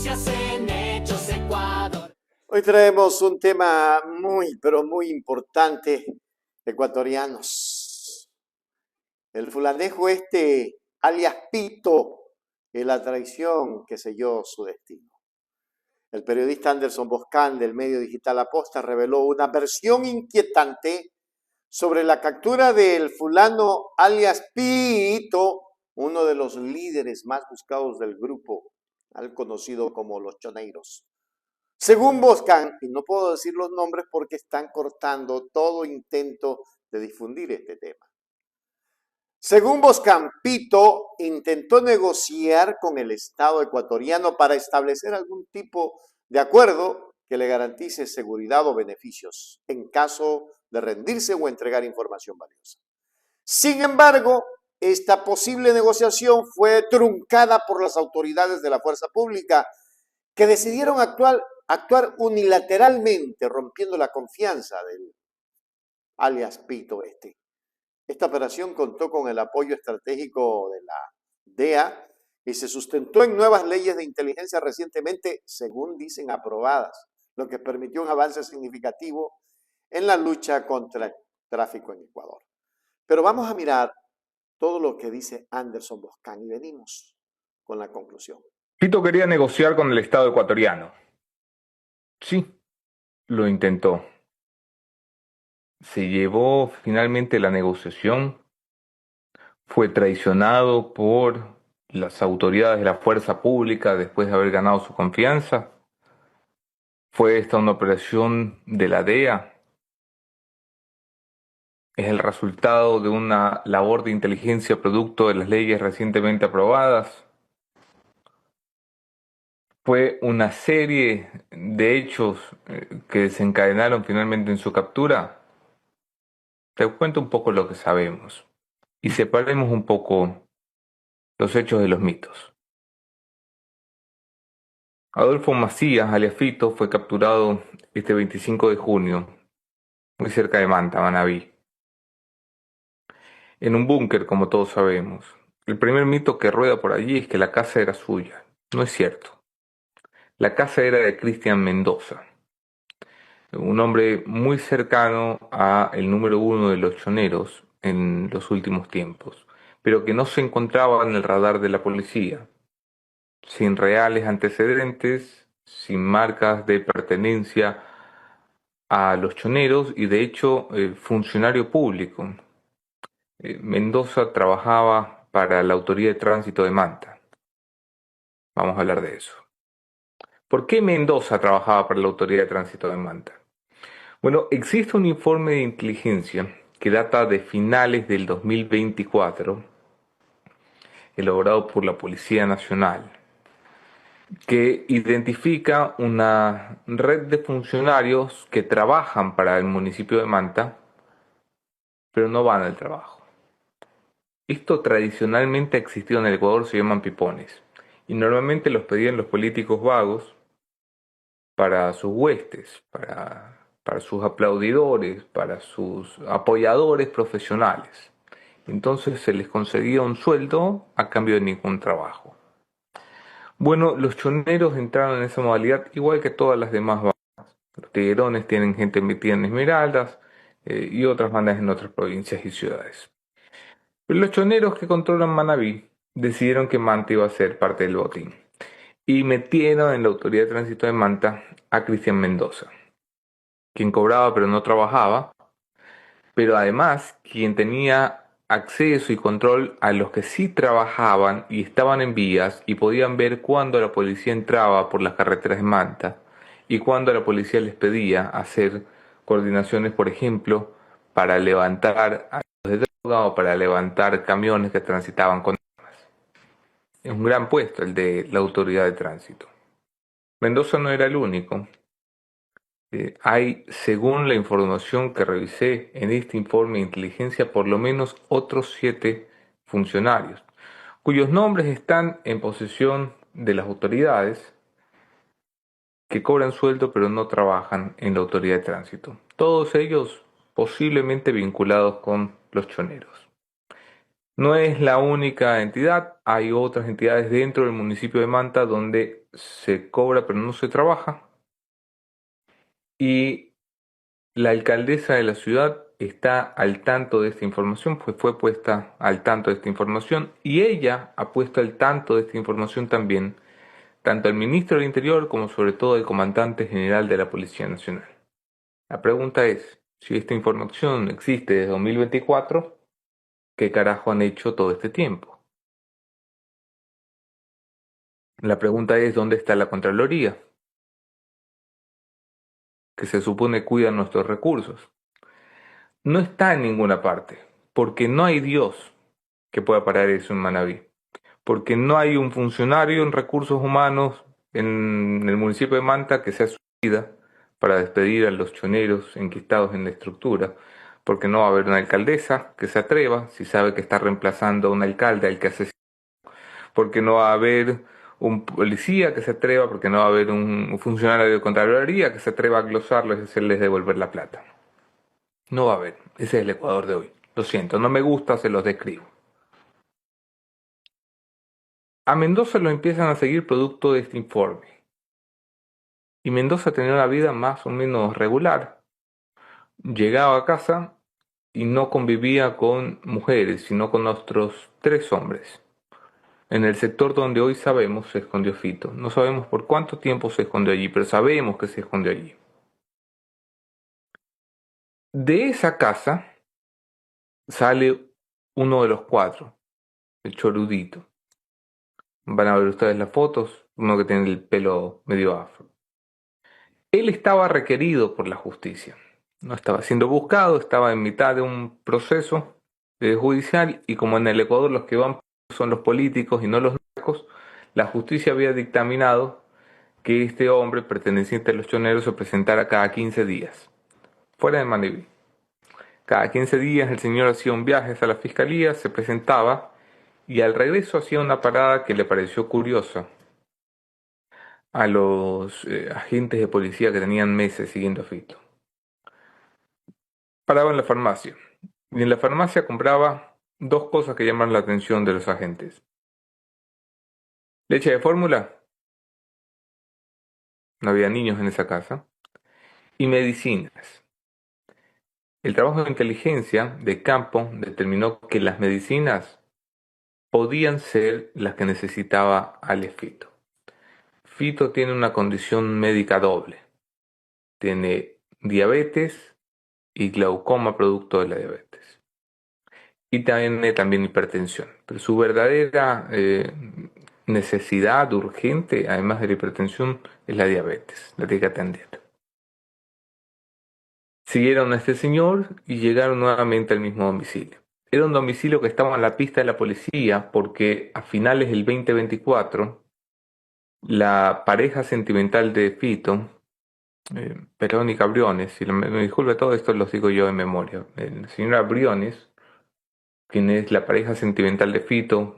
Noticias en Hechos Ecuador. Hoy traemos un tema pero muy importante, ecuatorianos. El fulanejo alias Pito, y la traición que selló su destino. El periodista Anderson Boscan del medio digital Aposta reveló una versión inquietante sobre la captura del fulano alias Pito, uno de los líderes más buscados del grupo, al conocido como los Choneiros. Según Boscan, y no puedo decir los nombres porque están cortando todo intento de difundir este tema. Según Boscan, Pito intentó negociar con el Estado ecuatoriano para establecer algún tipo de acuerdo que le garantice seguridad o beneficios en caso de rendirse o entregar información valiosa. Sin embargo, esta posible negociación fue truncada por las autoridades de la fuerza pública, que decidieron actuar unilateralmente, rompiendo la confianza del alias Pito este. Esta operación contó con el apoyo estratégico de la DEA y se sustentó en nuevas leyes de inteligencia recientemente, según dicen, aprobadas, lo que permitió un avance significativo en la lucha contra el tráfico en Ecuador. Pero vamos a mirar todo lo que dice Anderson Boscan y venimos con la conclusión. Pito quería negociar con el Estado ecuatoriano. Sí, lo intentó. Se llevó finalmente la negociación. Fue traicionado por las autoridades de la fuerza pública después de haber ganado su confianza. Fue esta una operación de la DEA. Es el resultado de una labor de inteligencia producto de las leyes recientemente aprobadas. Fue una serie de hechos que desencadenaron finalmente en su captura. Te cuento un poco lo que sabemos y separemos un poco los hechos de los mitos. Adolfo Macías, alias Fito, fue capturado este 25 de junio, muy cerca de Manta, Manabí, en un búnker, como todos sabemos. El primer mito que rueda por allí es que la casa era suya. No es cierto. La casa era de Cristian Mendoza, un hombre muy cercano a el número uno de los choneros en los últimos tiempos, pero que no se encontraba en el radar de la policía, sin reales antecedentes, sin marcas de pertenencia a los choneros y de hecho funcionario público. Mendoza trabajaba para la Autoridad de Tránsito de Manta. Vamos a hablar de eso. ¿Por qué Mendoza trabajaba para la Autoridad de Tránsito de Manta? Bueno, existe un informe de inteligencia que data de finales del 2024, elaborado por la Policía Nacional, que identifica una red de funcionarios que trabajan para el municipio de Manta, pero no van al trabajo. Esto tradicionalmente ha existido en el Ecuador, se llaman pipones, y normalmente los pedían los políticos vagos para sus huestes, para sus aplaudidores, para sus apoyadores profesionales. Entonces se les concedía un sueldo a cambio de ningún trabajo. Bueno, los choneros entraron en esa modalidad igual que todas las demás bandas. Los tiguerones tienen gente metida en Esmeraldas y otras bandas en otras provincias y ciudades. Pero los choneros que controlan Manabí decidieron que Manta iba a ser parte del botín y metieron en la Autoridad de Tránsito de Manta a Cristian Mendoza, quien cobraba pero no trabajaba, pero además quien tenía acceso y control a los que sí trabajaban y estaban en vías y podían ver cuándo la policía entraba por las carreteras de Manta y cuándo la policía les pedía hacer coordinaciones, por ejemplo, para levantar a los de droga o para levantar camiones que transitaban con armas. Es un gran puesto el de la autoridad de tránsito. Mendoza no era el único. Hay, según la información que revisé en este informe de inteligencia, por lo menos otros 7 funcionarios, cuyos nombres están en posesión de las autoridades, que cobran sueldo pero no trabajan en la autoridad de tránsito. Todos ellos posiblemente vinculados con los choneros. No es la única entidad, hay otras entidades dentro del municipio de Manta donde se cobra pero no se trabaja. Y la alcaldesa de la ciudad está al tanto de esta información, pues fue puesta al tanto de esta información y ella ha puesto al tanto de esta información también tanto al ministro del Interior como sobre todo al comandante general de la Policía Nacional. La pregunta es, si esta información existe desde 2024, ¿qué carajo han hecho todo este tiempo? La pregunta es, ¿dónde está la Contraloría? Que se supone cuida nuestros recursos. No está en ninguna parte, porque no hay Dios que pueda parar eso en Manabí, porque no hay un funcionario en recursos humanos en el municipio de Manta que sea su vida para despedir a los choneros enquistados en la estructura, porque no va a haber una alcaldesa que se atreva si sabe que está reemplazando a un alcalde al que asesinó, porque no va a haber un policía que se atreva, porque no va a haber un funcionario de Contraloría que se atreva a glosarles y hacerles devolver la plata. No va a haber. Ese es el Ecuador de hoy. Lo siento, no me gusta, se los describo. A Mendoza lo empiezan a seguir producto de este informe. Y Mendoza tenía una vida más o menos regular. Llegaba a casa y no convivía con mujeres, sino con otros tres hombres. En el sector donde hoy sabemos se escondió Fito. No sabemos por cuánto tiempo se escondió allí, pero sabemos que se escondió allí. De esa casa sale uno de los cuatro, el Chorudito. Van a ver ustedes las fotos, uno que tiene el pelo medio afro. Él estaba requerido por la justicia. No estaba siendo buscado, estaba en mitad de un proceso judicial y como en el Ecuador los que van son los políticos y no los narcos, la justicia había dictaminado que este hombre perteneciente a los choneros se presentara cada 15 días, fuera de Manabí. Cada 15 días el señor hacía un viaje a la fiscalía, se presentaba y al regreso hacía una parada que le pareció curiosa a los agentes de policía que tenían meses siguiendo a Fito. Paraba en la farmacia y en la farmacia compraba dos cosas que llaman la atención de los agentes. Leche de fórmula, no había niños en esa casa, y medicinas. El trabajo de inteligencia de campo determinó que las medicinas podían ser las que necesitaba Alex Fito. Fito tiene una condición médica doble. Tiene diabetes y glaucoma producto de la diabetes. Y tiene también hipertensión. Pero su verdadera necesidad urgente, además de la hipertensión, es la diabetes. La tiene que atender. Siguieron a este señor y llegaron nuevamente al mismo domicilio. Era un domicilio que estaba en la pista de la policía porque a finales del 2024 la pareja sentimental de Fito, Verónica Briones, si me disculpe todo esto lo digo yo de memoria, la señora Briones, quien es la pareja sentimental de Fito,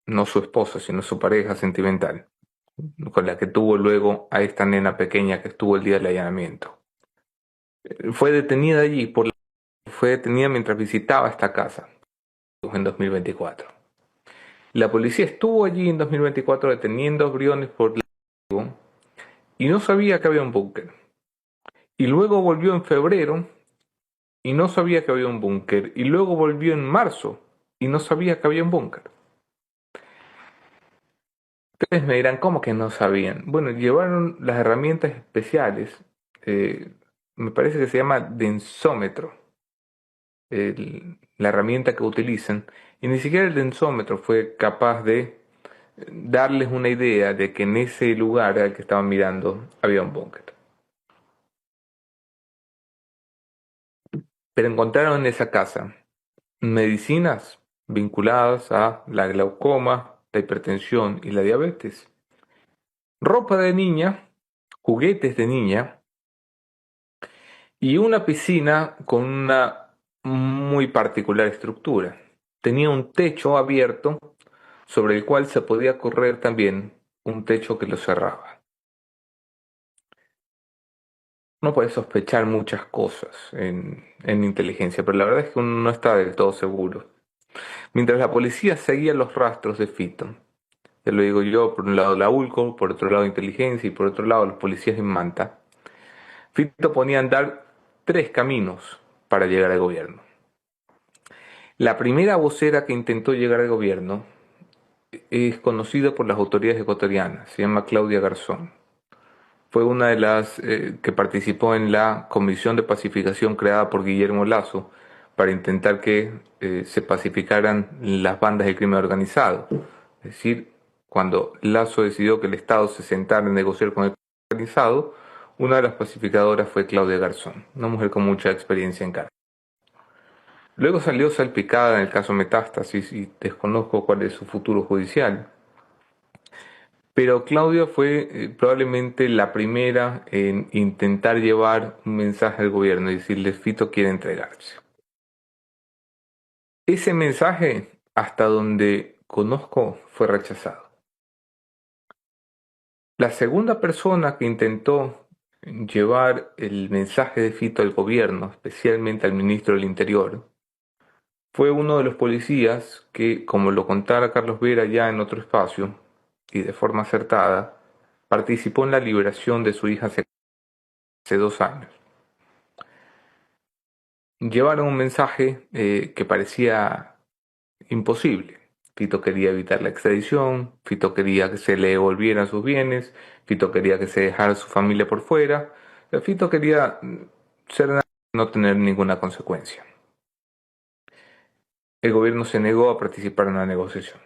no su esposa, sino su pareja sentimental, con la que tuvo luego a esta nena pequeña que estuvo el día del allanamiento. Fue detenida allí, fue detenida mientras visitaba esta casa en 2024. La policía estuvo allí en 2024 deteniendo a Briones por y no sabía que había un búnker. Y luego volvió en febrero y no sabía que había un búnker. Y luego volvió en marzo y no sabía que había un búnker. Ustedes me dirán, ¿cómo que no sabían? Bueno, llevaron las herramientas especiales, eh, me parece que se llama densómetro, la herramienta que utilizan, y ni siquiera el densómetro fue capaz de darles una idea de que en ese lugar al que estaban mirando había un búnker. Pero encontraron en esa casa medicinas vinculadas a la glaucoma, la hipertensión y la diabetes, ropa de niña, juguetes de niña y una piscina con una muy particular estructura. Tenía un techo abierto sobre el cual se podía correr también un techo que lo cerraba. Uno puede sospechar muchas cosas en inteligencia, pero la verdad es que uno no está del todo seguro. Mientras la policía seguía los rastros de Fito. Te lo digo yo, por un lado la ULCO, por otro lado inteligencia y por otro lado los policías en Manta. Fito ponía a andar tres caminos para llegar al gobierno. La primera vocera que intentó llegar al gobierno es conocida por las autoridades ecuatorianas, se llama Claudia Garzón. Fue una de las que participó en la comisión de pacificación creada por Guillermo Lasso para intentar que se pacificaran las bandas del crimen organizado. Es decir, cuando Lasso decidió que el Estado se sentara a negociar con el crimen organizado, una de las pacificadoras fue Claudia Garzón, una mujer con mucha experiencia en cárcel. Luego salió salpicada en el caso Metástasis y desconozco cuál es su futuro judicial. Pero Claudia fue probablemente la primera en intentar llevar un mensaje al gobierno y decirle Fito quiere entregarse. Ese mensaje, hasta donde conozco, fue rechazado. La segunda persona que intentó llevar el mensaje de Fito al gobierno, especialmente al ministro del Interior, fue uno de los policías que, como lo contara Carlos Vera ya en otro espacio, y de forma acertada, participó en la liberación de su hija hace 2 años. Llevaron un mensaje que parecía imposible. Fito quería evitar la extradición, Fito quería que se le devolvieran sus bienes, Fito quería que se dejara su familia por fuera, Fito quería ser nada y no tener ninguna consecuencia. El gobierno se negó a participar en la negociación.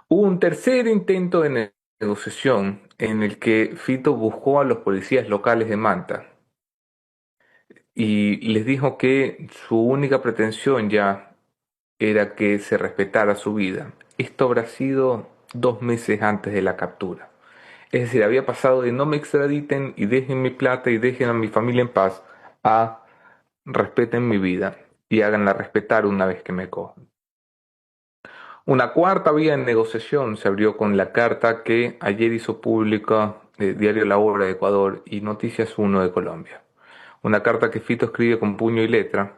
Hubo un tercer intento de negociación en el que Fito buscó a los policías locales de Manta y les dijo que su única pretensión ya era que se respetara su vida. Esto habrá sido 2 meses antes de la captura. Es decir, había pasado de no me extraditen y dejen mi plata y dejen a mi familia en paz a respeten mi vida y háganla respetar una vez que me cojan. Una cuarta vía de negociación se abrió con la carta que ayer hizo pública Diario La Hora de Ecuador y Noticias 1 de Colombia. Una carta que Fito escribe con puño y letra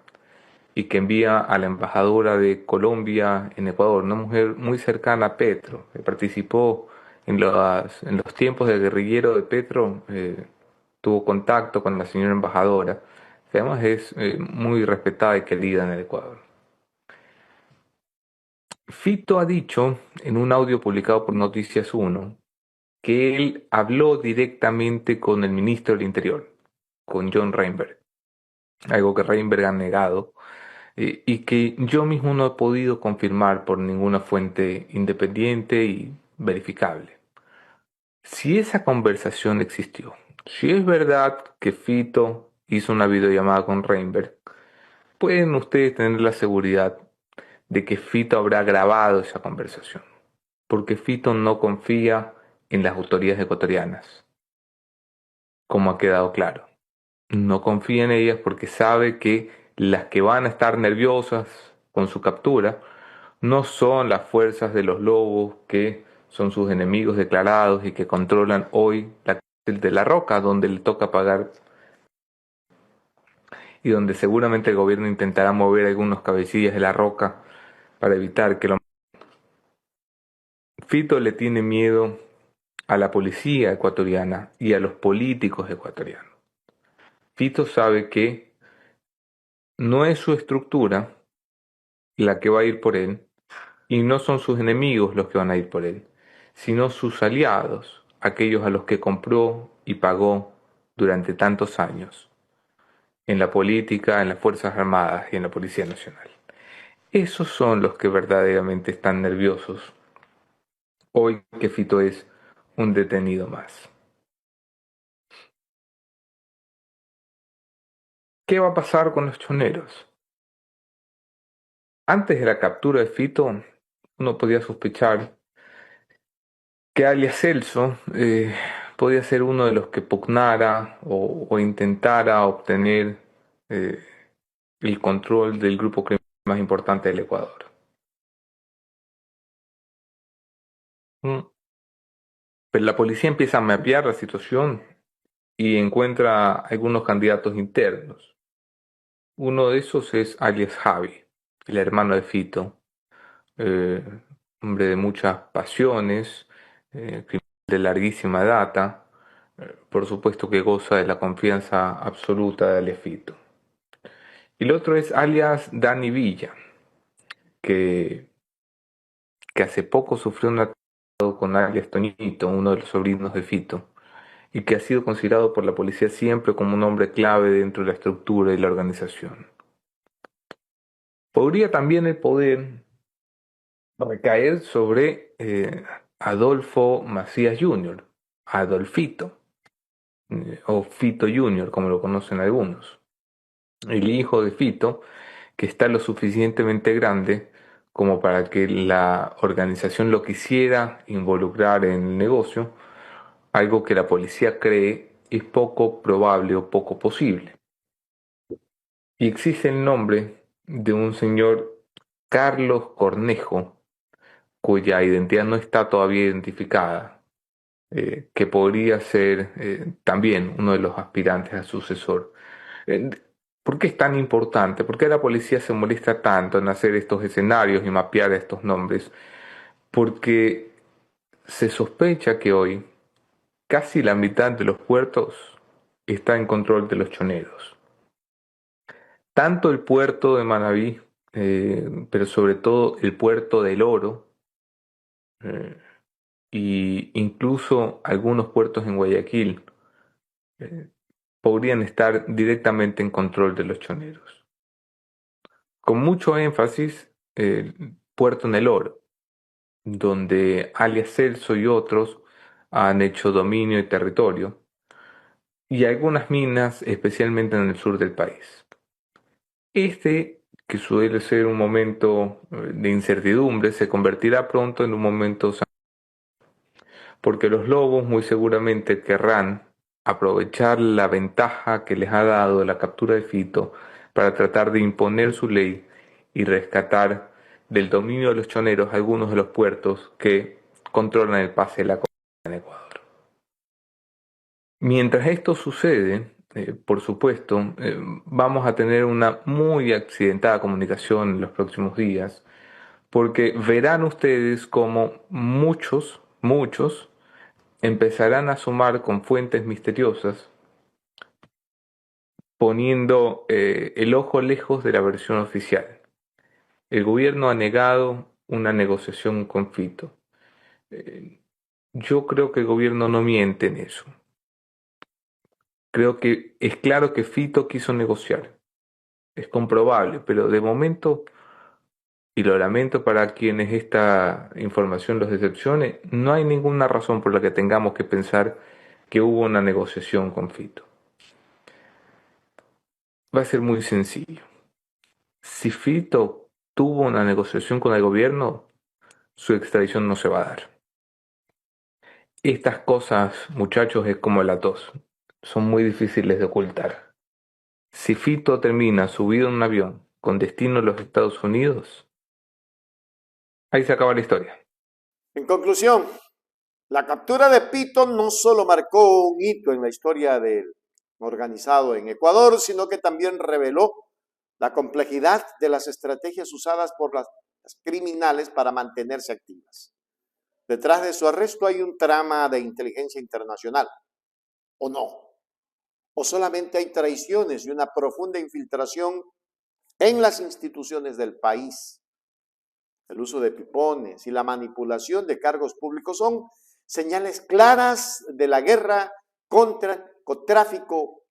y que envía a la embajadora de Colombia en Ecuador, una mujer muy cercana a Petro, que participó en los tiempos de guerrillero de Petro, tuvo contacto con la señora embajadora, que además es muy respetada y querida en el Ecuador. Fito ha dicho en un audio publicado por Noticias 1 que él habló directamente con el ministro del Interior, con John Reinberg, algo que Reinberg ha negado y que yo mismo no he podido confirmar por ninguna fuente independiente y verificable. Si esa conversación existió, si es verdad que Fito hizo una videollamada con Reinberg, pueden ustedes tener la seguridad de que Fito habrá grabado esa conversación, porque Fito no confía en las autoridades ecuatorianas, como ha quedado claro. No confía en ellas porque sabe que las que van a estar nerviosas con su captura no son las fuerzas de los lobos que son sus enemigos declarados y que controlan hoy la cárcel de La Roca, donde le toca pagar y donde seguramente el gobierno intentará mover algunos cabecillas de La Roca para evitar que lo... Fito le tiene miedo a la policía ecuatoriana y a los políticos ecuatorianos. Fito sabe que no es su estructura la que va a ir por él, y no son sus enemigos los que van a ir por él, sino sus aliados, aquellos a los que compró y pagó durante tantos años, en la política, en las Fuerzas Armadas y en la Policía Nacional. Esos son los que verdaderamente están nerviosos hoy que Fito es un detenido más. ¿Qué va a pasar con los choneros? Antes de la captura de Fito, uno podía sospechar que alias Celso podía ser uno de los que pugnara o intentara obtener eh, el control del grupo criminal más importante del Ecuador. Mm. Pero la policía empieza a mapear la situación y encuentra algunos candidatos internos. Uno de esos es alias Javi, el hermano de Fito, eh, hombre de muchas pasiones, criminal de larguísima data, por supuesto que goza de la confianza absoluta de alias Fito. Y el otro es alias Dani Villa, que, que hace poco sufrió un atentado con alias Toñito, uno de los sobrinos de Fito, y que ha sido considerado por la policía siempre como un hombre clave dentro de la estructura y la organización. Podría también el poder recaer sobre Adolfo Macías Jr., Adolfito, o Fito Jr., como lo conocen algunos. El hijo de Fito, que está lo suficientemente grande como para que la organización lo quisiera involucrar en el negocio, algo que la policía cree es poco probable o poco posible. Y existe el nombre de un señor Carlos Cornejo, cuya identidad no está todavía identificada, que podría ser también uno de los aspirantes a sucesor. Eh, ¿Por qué es tan importante? ¿Por qué la policía se molesta tanto en hacer estos escenarios y mapear estos nombres? Porque se sospecha que hoy casi la mitad de los puertos está en control de los choneros. Tanto el puerto de Manabí, pero sobre todo el puerto del Oro, e incluso algunos puertos en Guayaquil, podrían estar directamente en control de los choneros. Con mucho énfasis, el puerto en el Oro, donde alias Celso y otros han hecho dominio y territorio, y algunas minas, especialmente en el sur del país. Que suele ser un momento de incertidumbre, se convertirá pronto en un momento porque los lobos muy seguramente querrán aprovechar la ventaja que les ha dado la captura de Fito para tratar de imponer su ley y rescatar del dominio de los choneros algunos de los puertos que controlan el pase de la costa en Ecuador. Mientras esto sucede, por supuesto, vamos a tener una muy accidentada comunicación en los próximos días, porque verán ustedes como muchos empezarán a sumar con fuentes misteriosas, poniendo el ojo lejos de la versión oficial. El gobierno ha negado una negociación con Fito. Yo creo que el gobierno no miente en eso. Creo que es claro que Fito quiso negociar. Es comprobable, pero de momento, y lo lamento para quienes esta información los decepcione, no hay ninguna razón por la que tengamos que pensar que hubo una negociación con Fito. Va a ser muy sencillo. Si Fito tuvo una negociación con el gobierno, su extradición no se va a dar. Estas cosas, muchachos, es como la tos. Son muy difíciles de ocultar. Si Fito termina subido en un avión con destino a los Estados Unidos, ahí se acaba la historia. En conclusión, la captura de Fito no solo marcó un hito en la historia del organizado en Ecuador, sino que también reveló la complejidad de las estrategias usadas por las criminales para mantenerse activas. Detrás de su arresto hay un trama de inteligencia internacional, ¿o no? ¿O solamente hay traiciones y una profunda infiltración en las instituciones del país? El uso de pipones y la manipulación de cargos públicos son señales claras de la guerra contra el tráfico.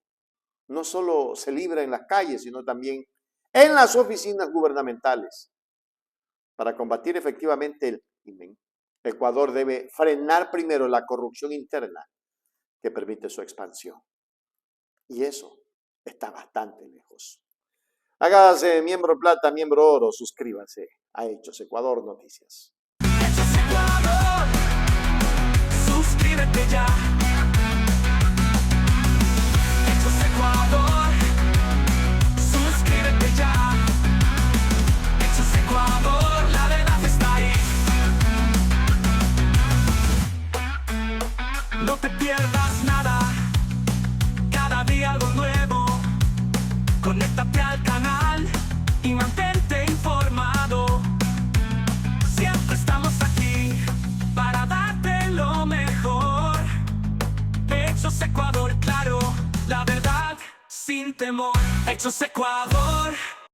No solo se libra en las calles, sino también en las oficinas gubernamentales. Para combatir efectivamente el crimen, Ecuador debe frenar primero la corrupción interna que permite su expansión. Y eso está bastante lejos. Hágase miembro plata, miembro oro, suscríbase a Hechos Ecuador Noticias. Hechos Ecuador, suscríbete ya. Hechos Ecuador, suscríbete ya. Hechos Ecuador, la verdad está ahí. No te pierdas nada, cada día algo nuevo. Conéctate al canal y mantente informado. Hechos Ecuador, claro, la verdad sin temor. Hechos Ecuador.